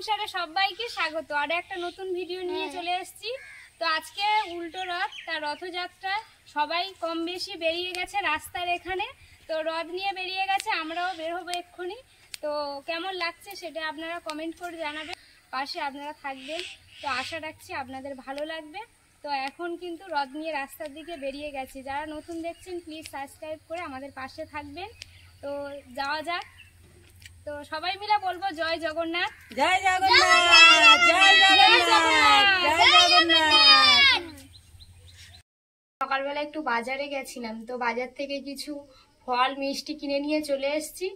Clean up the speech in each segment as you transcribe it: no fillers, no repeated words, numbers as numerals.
সংসারে সবাইকে স্বাগত। আর একটা নতুন ভিডিও নিয়ে চলে এসেছি। তো আজকে উল্টো রথ, তার রথযাত্রা সবাই কম বেশি বেরিয়ে গেছে রাস্তার এখানে। তো রথ নিয়ে বেরিয়ে গেছে, আমরাও বের হবো এক্ষুনি। তো কেমন লাগছে সেটা আপনারা কমেন্ট করে জানাবেন, পাশে আপনারা থাকবেন। তো আশা রাখছি আপনাদের ভালো লাগবে। তো এখন কিন্তু রথ নিয়ে রাস্তার দিকে বেরিয়ে গেছে। যারা নতুন দেখছেন প্লিজ সাবস্ক্রাইব করে আমাদের পাশে থাকবেন। তো যাওয়া যাক। তো সবাই মিলে বলবো জয় জগন্নাথ, জয় জগন্নাথ, জয় জগন্নাথ, জয় জগন্নাথ। সকালবেলা একটু বাজারে গেছিলাম, তো বাজার থেকে কিছু ফল মিষ্টি কিনে নিয়ে চলে এসেছি।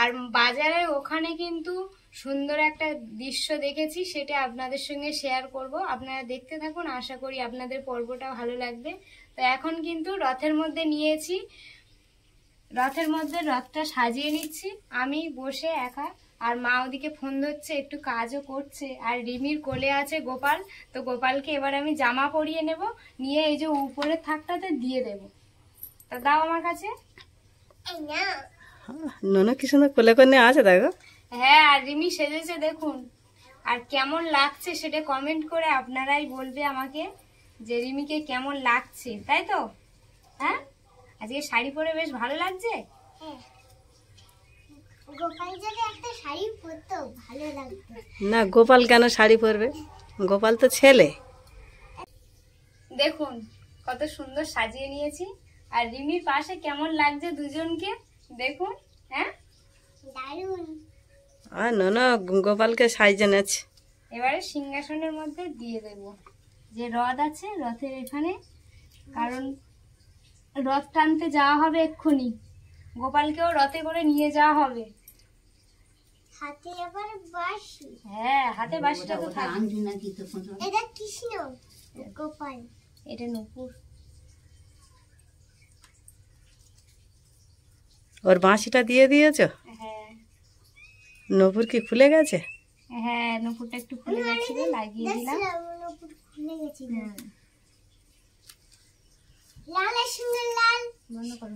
আর বাজারে ওখানে কিন্তু সুন্দর একটা দৃশ্য দেখেছি, সেটা আপনাদের সঙ্গে শেয়ার করব। আপনারা দেখতে থাকুন, আশা করি আপনাদের পর্বটা ভালো লাগবে। তো এখন কিন্তু রথের মধ্যে নিয়েছি, রথের মধ্যে রথটা সাজিয়ে নিচ্ছি আমি বসে একা। আর মা ওদিকে ফোন ধরছে, একটু কাজও করছে। আর রিমির কোলে আছে গোপাল। তো গোপালকে এবার আমি জামা পরিয়ে নেব, নিয়ে এই যে উপরের থাকটাতে দিয়ে দেব। তা দাও আমার কাছে। ননু কি সুন্দর কোলে করে আছে দেখো। হ্যাঁ, আর রিমি সেজেছে দেখুন। আর কেমন লাগছে সেটা কমেন্ট করে আপনারাই বলবে আমাকে যে রিমিকে কেমন লাগছে, তাই তো? হ্যাঁ, আজকে শাড়ি পরে বেশ ভালো লাগছে। গোপাল যদি একটা শাড়ি পরতো ভালো লাগতো। না, গোপাল কেন শাড়ি পরবে? গোপাল তো ছেলে। দেখুন কত সুন্দর সাজিয়ে নিয়েছি। আর রিমির পাশে কেমন লাগছে দুজনকে দেখুন। হ্যাঁ, দারুণ। আর ননু গোপালকে সাজিয়ে নেছে। এবারে সিংহাসনের মধ্যে দিয়ে দেব। যে রথ আছে রথের এখানে, কারণ রথ টানতে যাওয়া হবে এক্ষুনি। গোপালকেও রথে করে নিয়ে যাওয়া হবে। হাতে আবার বাঁশি। হ্যাঁ, হাতে বাঁশিটা তো থাকবে। এটা কৃষ্ণ, গোপাল। এটা নূপুর। ওর বাঁশিটা দিয়ে দিয়েছো? হ্যাঁ নূপুর কি খুলে গেছে? হ্যাঁ, নূপুরটা একটু খুলে গেছিল, লাগিয়ে দিলাম। খুলে গেছিল। হুম, লালের সঙ্গে লাল বন্ধ করো।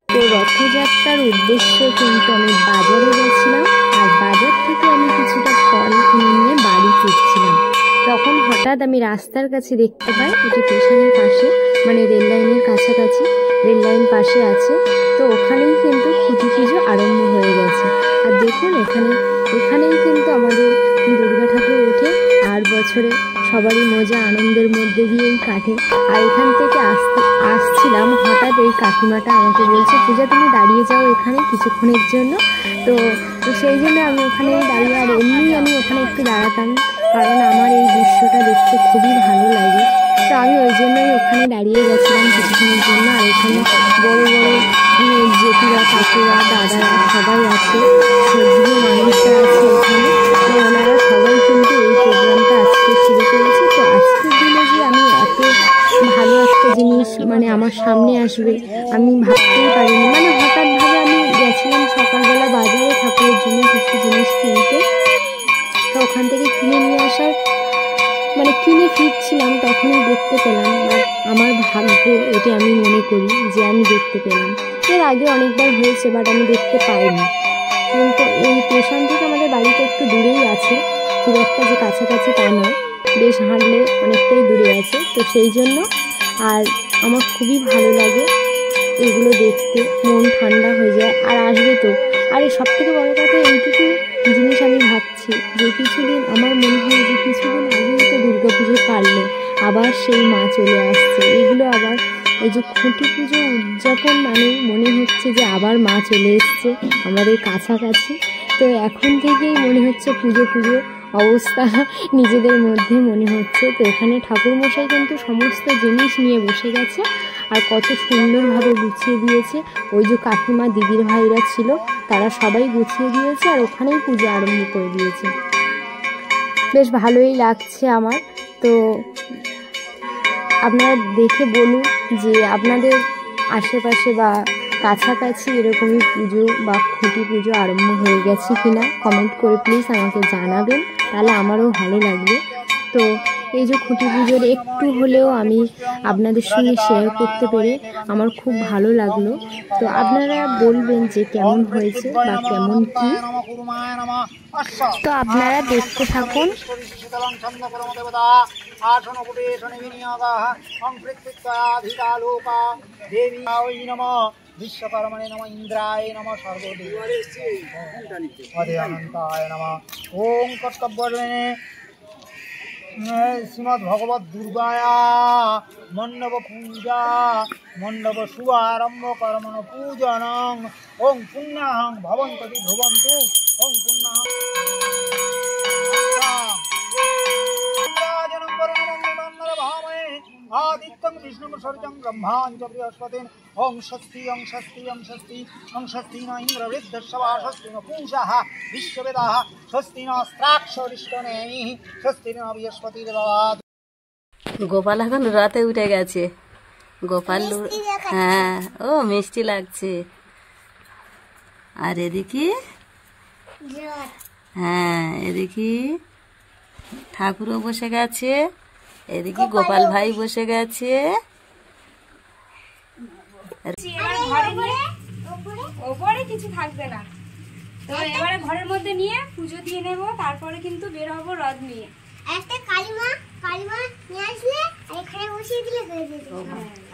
তো রথযাত্রার উদ্দেশ্যে কিন্তু আমি বাজারে গেছিলাম, আর বাজার থেকে আমি কিছুটা ফল কিনে নিয়ে বাড়ি ফিরছিলাম। তখন হঠাৎ আমি রাস্তার কাছে দেখতে পাই, এটি স্টেশনের পাশে, মানে রেল লাইনের কাছাকাছি, রেল লাইন পাশে আছে। তো ওখানেই কিন্তু খুঁটি পুজো আরম্ভ হয়ে গেছে। আর দেখুন এখানেই কিন্তু আমাদের দুর্গা ঠাকুর ওঠে। আর বছরে সবারই মজা আনন্দের মধ্যে দিয়েই কাটে। আর এখান থেকে আসছিলাম, হঠাৎ এই কাকিমাটা আমাকে বলছে, পূজা তুমি দাঁড়িয়ে যাও এখানে কিছুক্ষণের জন্য। তো সেই জন্য আমি ওখানেই দাঁড়িয়ে, আর এমনি আমি ওখানে একটু দাঁড়াতাম, কারণ আমার এই দৃশ্যটা দেখতে খুবই ভালো লাগে। তো আমি ওই জন্যই ওখানে দাঁড়িয়ে গেছিলাম কিছুক্ষণের জন্য। আর এখানে বড় বড় জেঠিরা, কাকুরা, দাদারা সবাই আছে, শ্রদ্ধেয় মানুষরা আছে এখানে। তো ওনারা সবাই কিন্তু এই প্রোগ্রামটা আজকে শুরু করেছে। তো আজকের দিনে যে আমি এত ভালো একটা জিনিস মানে আমার সামনে আসবে আমি ভাবতেই পারিনি। মানে হঠাৎভাবে আমি গেছিলাম সকালবেলা বাজারে ঠাকুরের জন্য কিছু জিনিস কিনতে। তো ওখান থেকে কিনে নিয়ে আসার মানে কিনে ফিরছিলাম, তখনই দেখতে পেলাম। আর আমার ভাগ্য এটা আমি মনে করি যে আমি দেখতে পেলাম। এর আগে অনেকবার হয়েছে, বাট আমি দেখতে পাইনি। কিন্তু এই স্টেশন থেকে আমাদের বাড়িটা একটু দূরেই আছে, খুব একটা যে কাছাকাছি তা নয়, বেশ হাঁটলে অনেকটাই দূরে আছে। তো সেই জন্য আর আমার খুবই ভালো লাগে এগুলো দেখতে, মন ঠান্ডা হয়ে যায়। আর আসবে তো। আর সব থেকে বড়ো কথা এইটুকু জিনিস আমি ভাবছি যে কিছুদিন আমার মনে হয় যে কিছুদিন আগেই তো দুর্গা পুজো কাটলো, আবার সেই মা চলে আসছে। এগুলো আবার এই যে খুঁটি পুজো উদযাপন মানে মনে হচ্ছে যে আবার মা চলে এসছে আমাদের কাছাকাছি। তো এখন থেকেই মনে হচ্ছে পুজো অবস্থা নিজেদের মধ্যে মনে হচ্ছে। তো এখানে ঠাকুরমশাই কিন্তু সমস্ত জিনিস নিয়ে বসে গেছে, আর কত সুন্দরভাবে গুছিয়ে দিয়েছে। ওই যে কাকিমা, দিদির ভাইরা ছিল, তারা সবাই গুছিয়ে দিয়েছে, আর ওখানেই পুজো আরম্ভ করে দিয়েছে। বেশ ভালোই লাগছে আমার। তো আপনারা দেখে বলুন যে আপনাদের আশেপাশে বা কাছাকাছি এরকমই পুজো বা খুঁটি পুজো আরম্ভ হয়ে গেছে কিনা কমেন্ট করে প্লিজ আমাকে জানাবেন, তাহলে আমারও ভালো লাগবে। তো এই যে খুঁটি পুজোর একটু হলেও আমি আপনাদের সঙ্গে শেয়ার করতে পেরে আমার খুব ভালো লাগলো। তো আপনারা বলবেন যে কেমন হয়েছে বা কেমন কি, তো আপনারা দেখতে থাকুন। विश्वकर्मणे नमः इंद्राय नमः सर्वदेवाय नमः। ओम कर्तव्य श्रीमद् भगवत दुर्गाया मंडप पूजा मंडप शुभारंभ कर्मण पूजन ओम पुण्यहं भवन्तु ध्रुवन्तु ओम पुण्यहं आदित्यं विष्णुं सर्वं ब्रह्मां च बृहस्पतिं ओं स्वस्ति ओं स्वस्ति ओं स्वस्ति ओं स्वस्ति न इंद्रवृद्धश्रवा स्वस्ति न पूषः विश्ववेदाः स्वस्ति नस्त्राक्षरिष्टनेमिः स्वस्ति न बृहस्पतिर्ददातु। গোপাল এখন রাতে উঠে গেছে। গোপাল হ্যাঁ, ও মিষ্টি লাগছে। আর এদিকে হ্যাঁ, এদিকে ঠাকুরও বসে গেছে, এদিকে গোপাল ভাই বসে গেছে। ওপরে কিছু থাকবে না, তো এবারে ঘরের মধ্যে নিয়ে পুজো দিয়ে নেব, তারপরে কিন্তু বের হবো রথ নিয়ে। একটা কালিমা নিয়ে আসলে আর এখানে বসিয়ে দিলে হয়ে যাবে।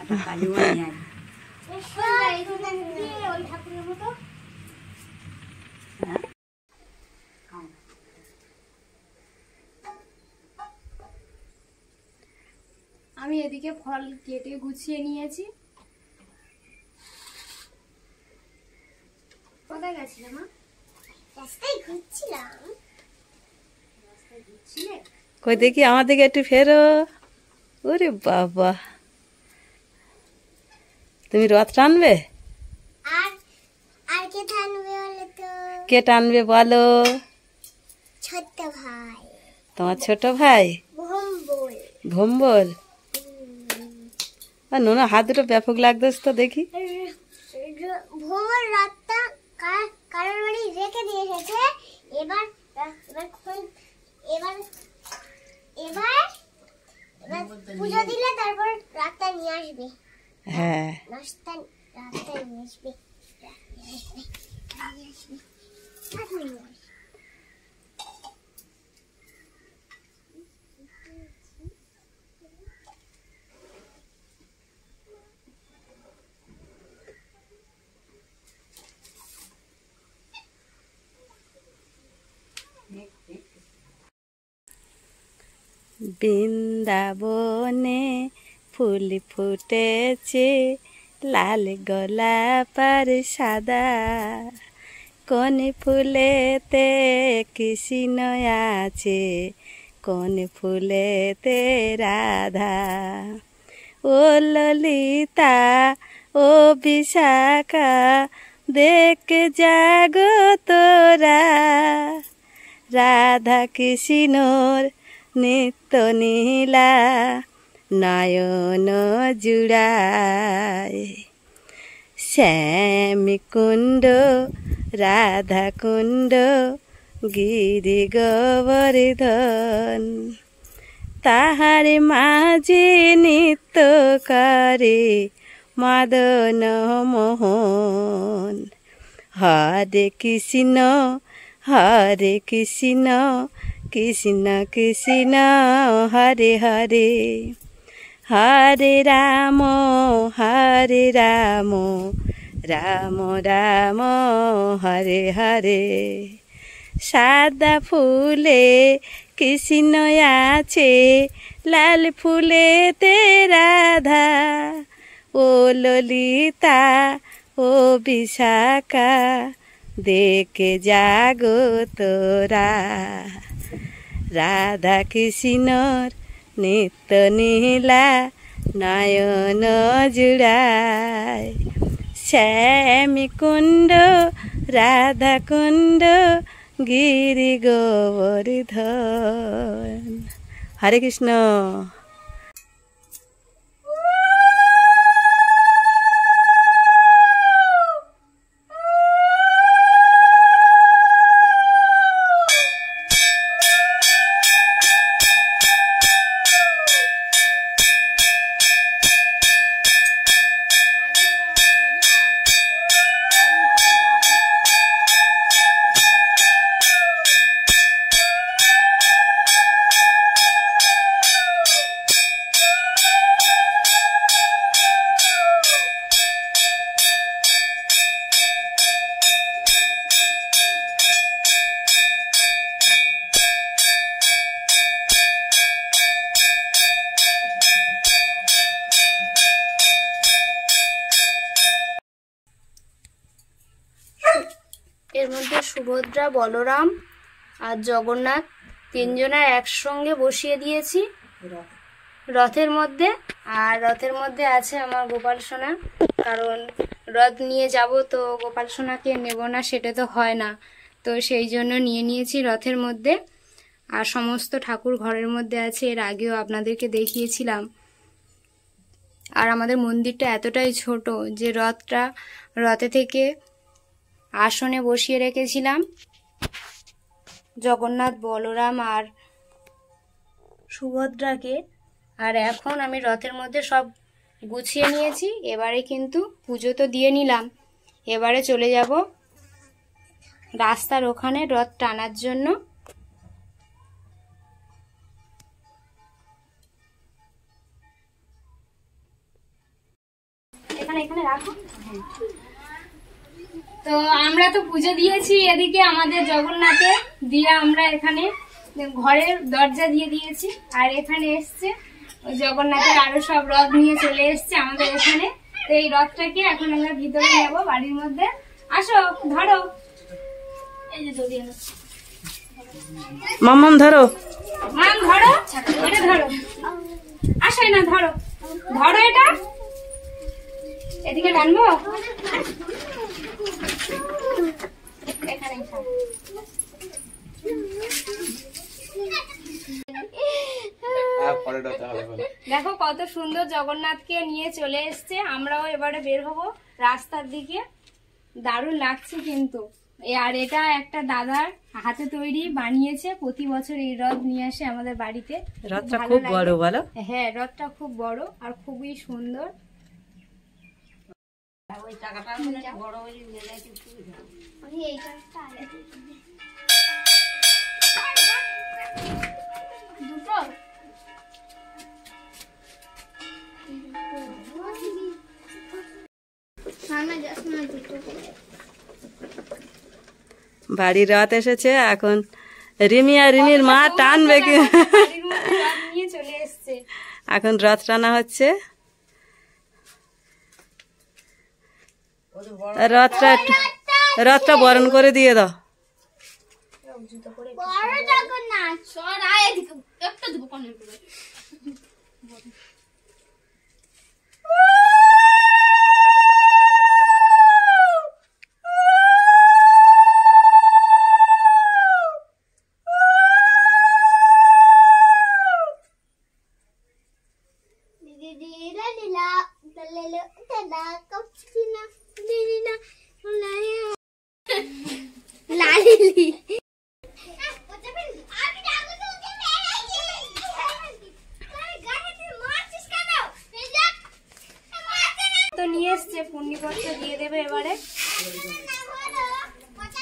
একটা কালিমা নিয়ে ওই ঠাকুরের মতো আমি এদিকে ফল কেটে গুছিয়ে নিয়েছি। কোথায় গেছিলে মা? রাস্তায় ঘুরছিলাম। কই দেখি আমার দিকে একটু ফেরো। ওরে বাবা, তুমি রথ টানবে? আর আর কে টানবে বলো তো? কে টানবে বলো? ছোট ভাই। তোমার ছোট ভাই ভম্বল। ভম্বল। আর নোনা হাত দুটো ব্যাপক লাগতেছে তো দেখি। ভম্বল রাতটা কারোর বাড়ি রেখে দিয়ে এসেছে। এবার এবার এবার পুজো দিলে তারপর রাতটা নিয়ে আসবে। হ্যাঁ, নাস্তা রাতটা নিয়ে আসবে। বৃন্দাবনে ফুল ফুটেছে, লাল গোলাপার সাদা, কোন ফুলেতে কৃষ্ণ আছে, কোন ফুলেতে রাধা। ও ললিতা ও বিশাখা দেখে জাগো তোরা, রাধা কৃষ্ণর নিত্য নীলা নয়ন জুড়ায়। শ্যাম কুণ্ড রাধা কুণ্ড গিরি গোবর্ধন, তাহার মাঝে নিত্য করে মদন মোহন। হরে কৃষ্ণ কৃষ্ণ কৃষ্ণ হরে হরে, হরে রাম রাম রাম হরে হরে। সাদা ফুলে কৃষ্ণ আছে, লাল ফুলেতে রাধা। ও ললিতা ও বিশাখা দেখে জাগো তোরা, রাধা কৃষ্ণর নিত্য নীলা নয়ন জুড়ায়। শ্যাম কুণ্ড রাধা কুণ্ড গিরি গোবর্ধন। হরে কৃষ্ণ। মধ্যে সুভদ্রা, বলরাম আর জগন্নাথ তিনজনের একসঙ্গে বসিয়ে দিয়েছি রথের মধ্যে। আর রথের মধ্যে আছে আমার গোপাল সোনা, কারণ রথ নিয়ে যাব তো গোপাল সোনাকে নেব না সেটা তো হয় না, তো সেই জন্য নিয়ে নিয়েছি রথের মধ্যে। আর সমস্ত ঠাকুর ঘরের মধ্যে আছে, এর আগেও আপনাদেরকে দেখিয়েছিলাম। আর আমাদের মন্দিরটা এতটাই ছোট যে রথে থেকে আসনে বসিয়ে রেখেছিলাম জগন্নাথ, বলরাম আর সুভদ্রাকে। আর এখন আমি রথের মধ্যে সব গুছিয়ে নিয়েছি, এবারে কিন্তু পুজো তো দিয়ে নিলাম, এবারে চলে যাব রাস্তার ওখানে রথ টানার জন্য। এখানে রাখো। তো আমরা তো পুজো দিয়েছি এদিকে আমাদের জগন্নাথে দিয়ে, আমরা এখানে ঘরের দরজা দিয়ে দিয়েছি। আর এখানে এসছে জগন্নাথের আরো সব রথ নিয়ে চলে এসছে আমাদের এখানে। তো এই রথটাকে এখন আমরা ভিতরে নেবো বাড়ির মধ্যে। আসো, ধরো, এই যে দড়ি আনো। মাম্মাম ধরো, মাম ধরো, এটা ধরো, আসো না, ধরো ধরো, এটা এদিকে টানবো, এখানে দেখো কত সুন্দর জগন্নাথকে নিয়ে চলে এসছে। আমরাও এবারে বের হব রাস্তার দিকে, দারুণ লাগছে কিন্তু। আর এটা একটা দাদার হাতে তৈরি বানিয়েছে, প্রতি বছর এই রথ নিয়ে আসে আমাদের বাড়িতে। রথটা খুব বড়, বলো? হ্যাঁ, রথটা খুব বড় আর খুবই সুন্দর। বাড়ির রথ এসেছে, এখন রিমি আর রিমির মা টানবে কি, নিয়ে চলে এসছে। এখন রথ টানা হচ্ছে। রথটা বরণ করে দিয়ে দাও। বড় জগন্নাথ তো নিয়ে এসছে, পুণ্যপত্র দিয়ে দেবে এবারে।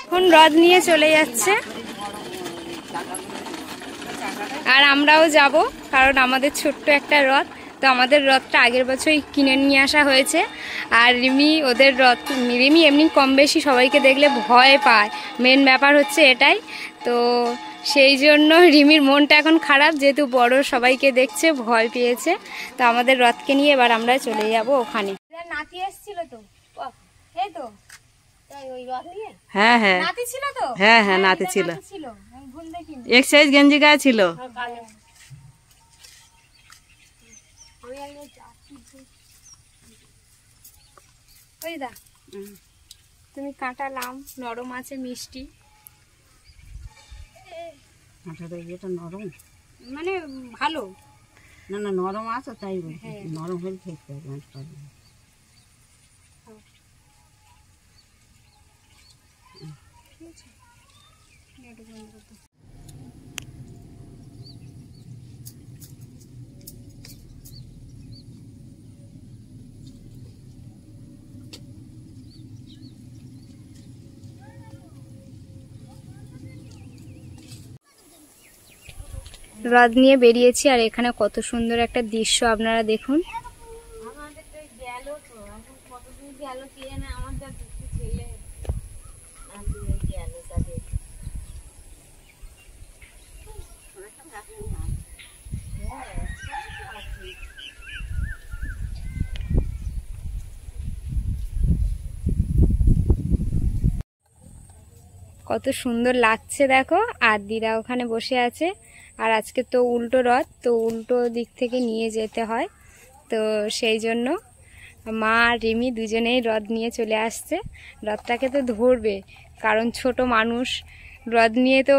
এখন রথ নিয়ে চলে যাচ্ছে আর আমরাও যাব, কারণ আমাদের ছোট্ট একটা রথ। তো আমাদের রথটা আগের বছরই কিনে নিয়ে আসা হয়েছে। আর রিমি এমনি কম বেশি সবাইকে দেখলে ভয় পায়, মেন ব্যাপার হচ্ছে এটাই। তো সেই জন্য রিমির মনটা এখন খারাপ, যেহেতু বড় সবাইকে দেখছে, ভয় পেয়েছে। তো আমাদের রথকে নিয়ে এবার আমরা চলে যাব ওখানে। নাতি এসেছিল তো, এই তো ওই রথ নিয়ে। হ্যাঁ হ্যাঁ, নাতি ছিল তো? হ্যাঁ হ্যাঁ, নাতি ছিল। আমি ভুল দেখিনি। এক সাইজ গেঞ্জি গায়ে ছিল। ওই দা, তুমি কাটালাম, নরম আছে, মিষ্টি, নরম মানে ভালো। না না, নরম আছে তাই বলছি, নরম হলে খেতে হবে। রথ নিয়ে বেরিয়েছি আর এখানে কত সুন্দর একটা দৃশ্য আপনারা দেখুন। কত সুন্দর লাগছে দেখো। আর দিদা ওখানে বসে আছে। আর আজকে তো উল্টো রথ, তো উল্টো দিক থেকে নিয়ে যেতে হয়, তো সেই জন্য মা আর রিমি দুজনেই রথ নিয়ে চলে আসছে। রথটাকে তো ধরবে, কারণ ছোট মানুষ, রথ নিয়ে তো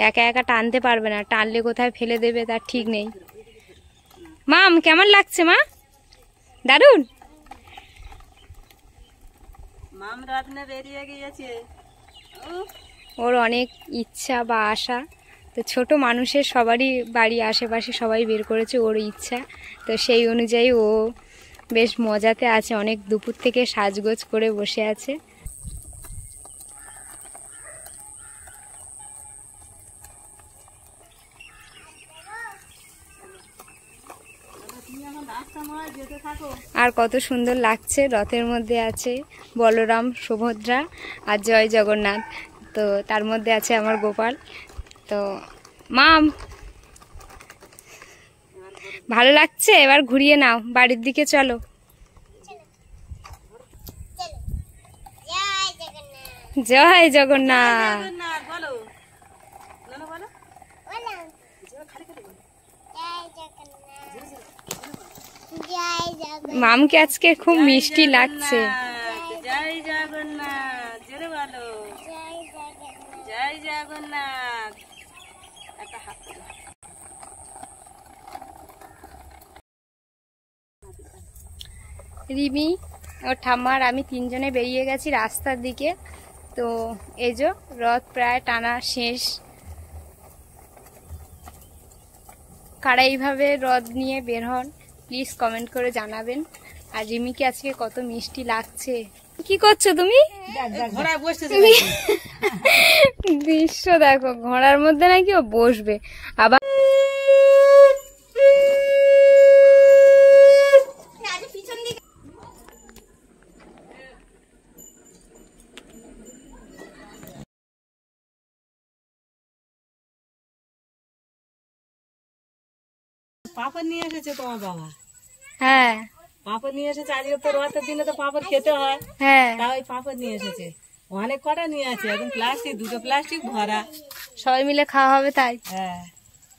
একা একা টানতে পারবে না, টানলে কোথায় ফেলে দেবে তার ঠিক নেই। মাম কেমন লাগছে মা? দারুণ। মাম রথ নিয়ে বেরিয়ে গিয়েছে। ওর অনেক ইচ্ছা বা আশা, তো ছোট মানুষের সবারই বাড়ি আশেপাশে সবাই বের করেছে ওর ইচ্ছা, তো সেই অনুযায়ী ও বেশ মজাতে আছে, অনেক দুপুর থেকে সাজগোজ করে বসে আছে। আর কত সুন্দর লাগছে, রথের মধ্যে আছে বলরাম, সুভদ্রা আর জয় জগন্নাথ, তো তার মধ্যে আছে আমার গোপাল। তো মাম ভালো লাগছে, এবার ঘুরিয়ে নাও, বাড়ির দিকে চলো। জয় জগন্নাথ। বলো মামকে আজকে খুব মিষ্টি লাগছে। জয় জগন্নাথ, জোরে বলো জয় জগন্নাথ। একটা হাত তোলো। রিমি, ওর ঠাম্মা আর আমি তিনজনে বেরিয়ে গেছি রাস্তার দিকে। তো এই যে রথ প্রায় টানা শেষ। কারা এইভাবে রথ নিয়ে বের হন প্লিজ কমেন্ট করে জানাবেন। আর রিমিকে আজকে কত মিষ্টি লাগছে। কি করছো তুমি? ঘোড়ায় বসতে দৃশ্য দেখো, ঘোড়ার মধ্যে নাকি ও বসবে। আবার পাপড় নিয়ে এসেছে তোমার বাবা। হ্যাঁ পাপড় নিয়ে এসেছে, আজকে তো রথের দিনে তো পাপড় খেতে হয়, হ্যাঁ তা ওই পাপড় নিয়ে এসেছে। অনেক কটা নিয়ে আছে, এখন প্লাস্টিক, দুটো প্লাস্টিক ভরা। সবাই মিলে খাওয়া হবে তাই। হ্যাঁ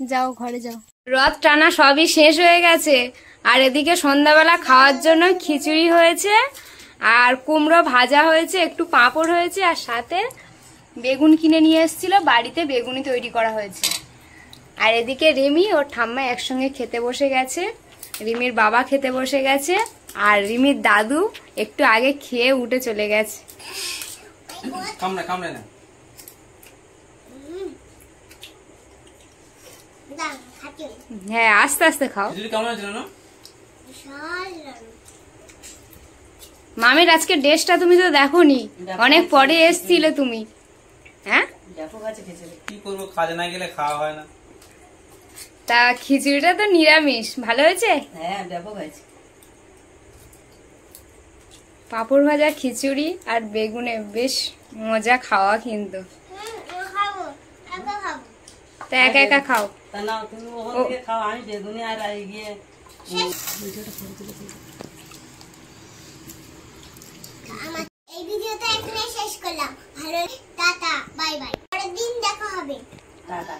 যাও ঘরে যাও। রথ টানা সবই শেষ হয়ে গেছে। আর এদিকে সন্ধ্যাবেলা খাওয়ার জন্য খিচুড়ি হয়েছে, আর কুমড়ো ভাজা হয়েছে, একটু পাঁপড় হয়েছে, আর সাথে বেগুন কিনে নিয়ে এসেছিল, বাড়িতে বেগুনি তৈরি করা হয়েছে। আর এদিকে রিমি ওর ঠাম্মা একসঙ্গে খেতে বসে গেছে, রিমির বাবা খেতে বসে গেছে, আর রিমির দাদু একটু আগে খেয়ে উঠে চলে গেছে। হ্যাঁ আস্তে আস্তে খাও। মামির আজকে ড্রেসটা তুমি তো দেখোনি, অনেক পরে এসছিলে তুমি। হ্যাঁ কি করবো, কাজে না গেলে খাওয়া হয় না। তা খিচুড়িটা তো নিরামিষ, ভালো হয়েছে? হ্যাঁ ব্যাপক আছে। পাঁপড় ভাজা, খিচুড়ি আর বেগুনে বেশ মজা খাওয়া কিন্তু। তা একা একা খাও। তা না তুমি ওখান থেকে খাও, আমি বেগুনি আর গিয়ে এই ভিডিওটা এখানে শেষ করলাম। ভালো টাটা, বাই বাই, পরের দিন দেখা হবে। টাটা।